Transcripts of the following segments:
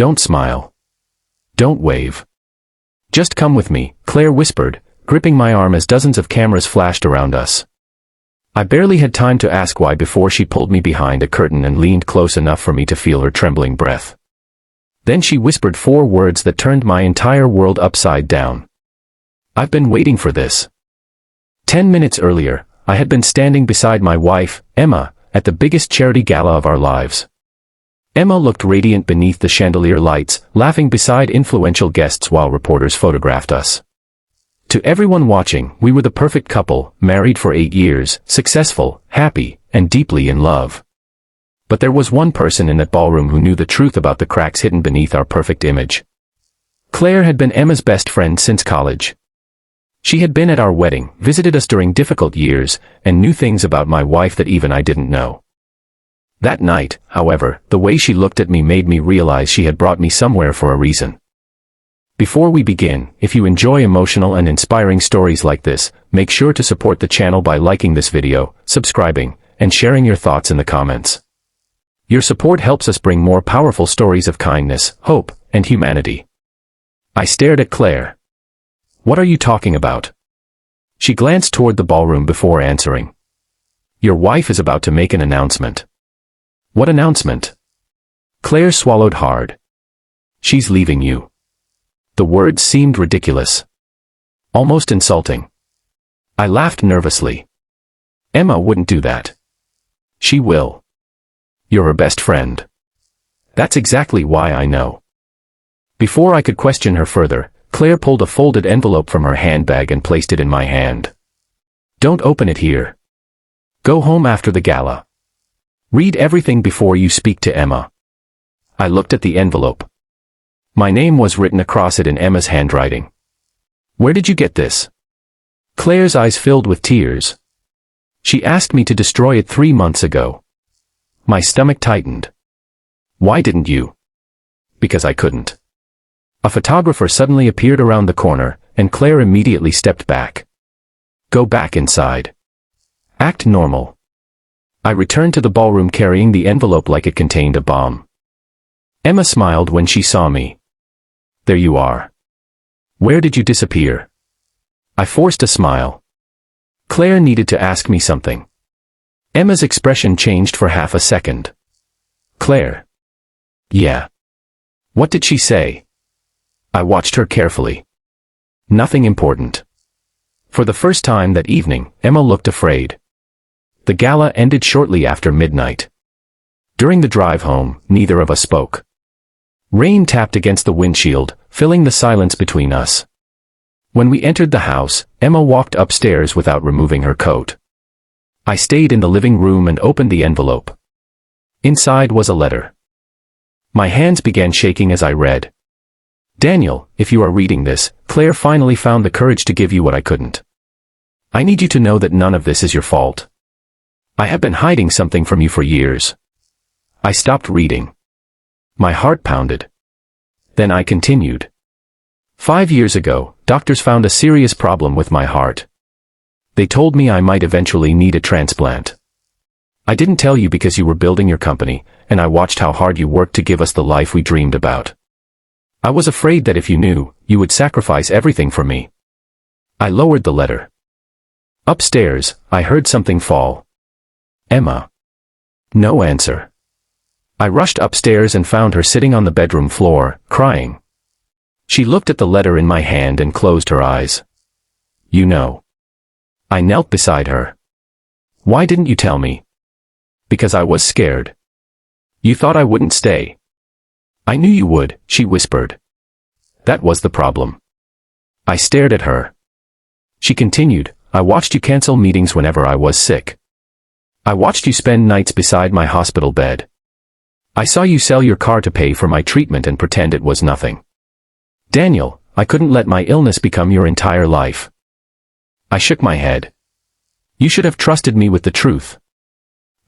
Don't smile. Don't wave. Just come with me, Claire whispered, gripping my arm as dozens of cameras flashed around us. I barely had time to ask why before she pulled me behind a curtain and leaned close enough for me to feel her trembling breath. Then she whispered 4 words that turned my entire world upside down. I've been waiting for this. 10 minutes earlier, I had been standing beside my wife, Emma, at the biggest charity gala of our lives. Emma looked radiant beneath the chandelier lights, laughing beside influential guests while reporters photographed us. To everyone watching, we were the perfect couple, married for 8 years, successful, happy, and deeply in love. But there was one person in that ballroom who knew the truth about the cracks hidden beneath our perfect image. Claire had been Emma's best friend since college. She had been at our wedding, visited us during difficult years, and knew things about my wife that even I didn't know. That night, however, the way she looked at me made me realize she had brought me somewhere for a reason. Before we begin, if you enjoy emotional and inspiring stories like this, make sure to support the channel by liking this video, subscribing, and sharing your thoughts in the comments. Your support helps us bring more powerful stories of kindness, hope, and humanity. I stared at Claire. What are you talking about? She glanced toward the ballroom before answering. Your wife is about to make an announcement. What announcement? Claire swallowed hard. She's leaving you. The words seemed ridiculous. Almost insulting. I laughed nervously. Emma wouldn't do that. She will. You're her best friend. That's exactly why I know. Before I could question her further, Claire pulled a folded envelope from her handbag and placed it in my hand. Don't open it here. Go home after the gala. Read everything before you speak to Emma. I looked at the envelope. My name was written across it in Emma's handwriting. Where did you get this? Claire's eyes filled with tears. She asked me to destroy it 3 months ago. My stomach tightened. Why didn't you? Because I couldn't. A photographer suddenly appeared around the corner, and Claire immediately stepped back. Go back inside. Act normal. I returned to the ballroom carrying the envelope like it contained a bomb. Emma smiled when she saw me. There you are. Where did you disappear? I forced a smile. Claire needed to ask me something. Emma's expression changed for half a second. Claire. Yeah. What did she say? I watched her carefully. Nothing important. For the first time that evening, Emma looked afraid. The gala ended shortly after midnight. During the drive home, neither of us spoke. Rain tapped against the windshield, filling the silence between us. When we entered the house, Emma walked upstairs without removing her coat. I stayed in the living room and opened the envelope. Inside was a letter. My hands began shaking as I read. Daniel, if you are reading this, Claire finally found the courage to give you what I couldn't. I need you to know that none of this is your fault. I have been hiding something from you for years. I stopped reading. My heart pounded. Then I continued. 5 years ago, doctors found a serious problem with my heart. They told me I might eventually need a transplant. I didn't tell you because you were building your company, and I watched how hard you worked to give us the life we dreamed about. I was afraid that if you knew, you would sacrifice everything for me. I lowered the letter. Upstairs, I heard something fall. Emma. No answer. I rushed upstairs and found her sitting on the bedroom floor, crying. She looked at the letter in my hand and closed her eyes. You know. I knelt beside her. Why didn't you tell me? Because I was scared. You thought I wouldn't stay. I knew you would, she whispered. That was the problem. I stared at her. She continued, I watched you cancel meetings whenever I was sick. I watched you spend nights beside my hospital bed. I saw you sell your car to pay for my treatment and pretend it was nothing. Daniel, I couldn't let my illness become your entire life. I shook my head. You should have trusted me with the truth.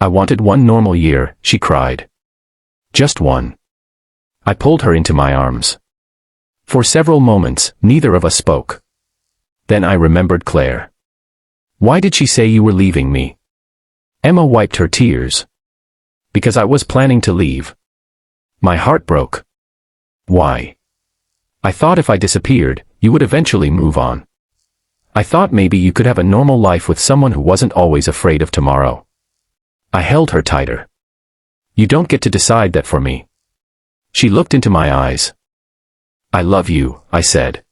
I wanted one normal year, she cried. Just one. I pulled her into my arms. For several moments, neither of us spoke. Then I remembered Claire. Why did she say you were leaving me? Emma wiped her tears. Because I was planning to leave. My heart broke. Why? I thought if I disappeared, you would eventually move on. I thought maybe you could have a normal life with someone who wasn't always afraid of tomorrow. I held her tighter. You don't get to decide that for me. She looked into my eyes. I love you, I said.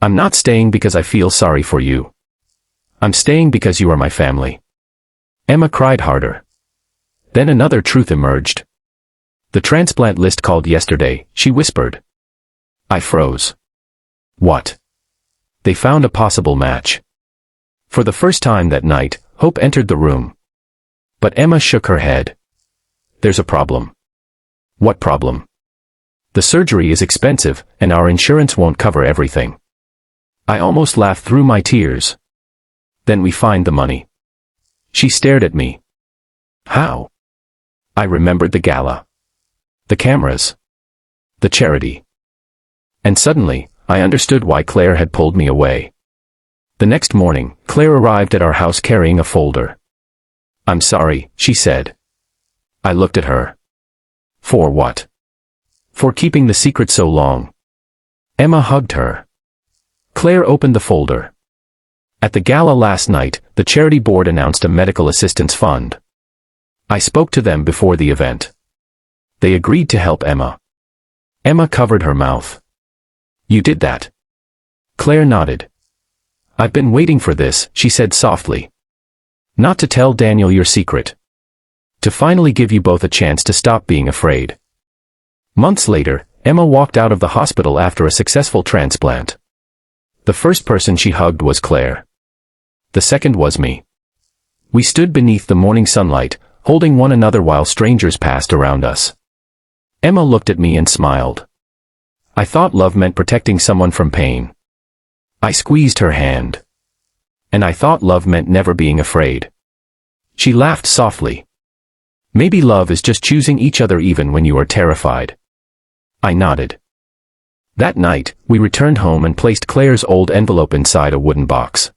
I'm not staying because I feel sorry for you. I'm staying because you are my family. Emma cried harder. Then another truth emerged. The transplant list called yesterday, she whispered. I froze. What? They found a possible match. For the first time that night, hope entered the room. But Emma shook her head. There's a problem. What problem? The surgery is expensive, and our insurance won't cover everything. I almost laughed through my tears. Then we find the money. She stared at me. How? I remembered the gala. The cameras. The charity. And suddenly, I understood why Claire had pulled me away. The next morning, Claire arrived at our house carrying a folder. I'm sorry, she said. I looked at her. For what? For keeping the secret so long. Emma hugged her. Claire opened the folder. At the gala last night, the charity board announced a medical assistance fund. I spoke to them before the event. They agreed to help Emma. Emma covered her mouth. You did that? Claire nodded. I've been waiting for this, she said softly. Not to tell Daniel your secret. To finally give you both a chance to stop being afraid. Months later, Emma walked out of the hospital after a successful transplant. The first person she hugged was Claire. The second was me. We stood beneath the morning sunlight, holding one another while strangers passed around us. Emma looked at me and smiled. I thought love meant protecting someone from pain. I squeezed her hand. And I thought love meant never being afraid. She laughed softly. Maybe love is just choosing each other even when you are terrified. I nodded. That night, we returned home and placed Claire's old envelope inside a wooden box.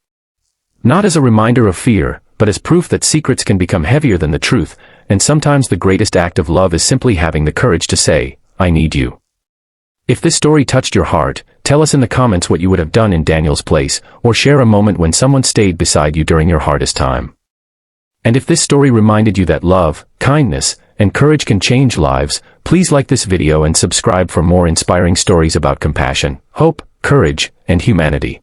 Not as a reminder of fear, but as proof that secrets can become heavier than the truth, and sometimes the greatest act of love is simply having the courage to say, I need you. If this story touched your heart, tell us in the comments what you would have done in Daniel's place, or share a moment when someone stayed beside you during your hardest time. And if this story reminded you that love, kindness, and courage can change lives, please like this video and subscribe for more inspiring stories about compassion, hope, courage, and humanity.